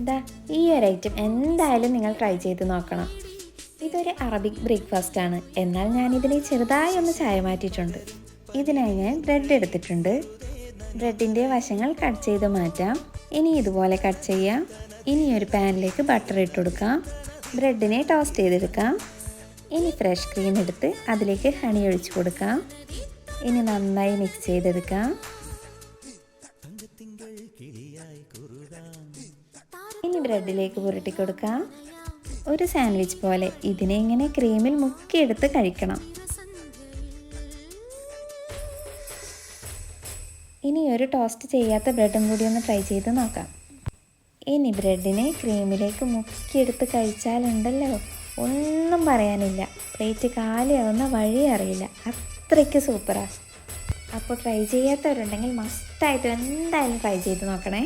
ഇതാ ഈ ഒരു ഐറ്റം എന്തായാലും നിങ്ങൾ ട്രൈ ചെയ്ത് നോക്കണം. ഇതൊരു അറബിക് ബ്രേക്ക്ഫാസ്റ്റ് ആണ്. എന്നാൽ ഞാനിതിനെ ചെറുതായി ഒന്ന് ചായ മാറ്റിയിട്ടുണ്ട്. ഇതിനായി ഞാൻ ബ്രെഡ് എടുത്തിട്ടുണ്ട്. ബ്രെഡിൻ്റെ വശങ്ങൾ കട്ട് ചെയ്ത് മാറ്റാം. ഇനി ഇതുപോലെ കട്ട് ചെയ്യാം. ഇനി ഒരു പാനിലേക്ക് ബട്ടർ ഇട്ട് കൊടുക്കാം. ബ്രെഡിനെ ടോസ്റ്റ് ചെയ്തെടുക്കാം. ഇനി ഫ്രഷ് ക്രീം എടുത്ത് അതിലേക്ക് ഹണി ഒഴിച്ച് കൊടുക്കാം. ഇനി നന്നായി മിക്സ് ചെയ്തെടുക്കാം. ഇനി ബ്രെഡിലേക്ക് പുരട്ടി കൊടുക്കാം. ഒരു സാൻഡ്വിച്ച് പോലെ ഇതിനെ ഇങ്ങനെ ക്രീമിൽ മുക്കിയെടുത്ത് കഴിക്കണം. ഇനി ഒരു ടോസ്റ്റ് ചെയ്യാത്ത ബ്രെഡും കൂടി ഒന്ന് ട്രൈ ചെയ്ത് നോക്കാം. ഇനി ബ്രെഡിനെ ക്രീമിലേക്ക് മുക്കിയെടുത്ത് കഴിച്ചാലുണ്ടല്ലോ, ഒന്നും പറയാനില്ല. പ്ലേറ്റ് കാലിയാവുന്ന വഴി അറിയില്ല. അത്രയ്ക്ക് സൂപ്പറാണ്. അപ്പോൾ ട്രൈ ചെയ്യാത്തവരുണ്ടെങ്കിൽ മസ്റ്റായിട്ട് എന്തായാലും ട്രൈ ചെയ്ത് നോക്കണേ.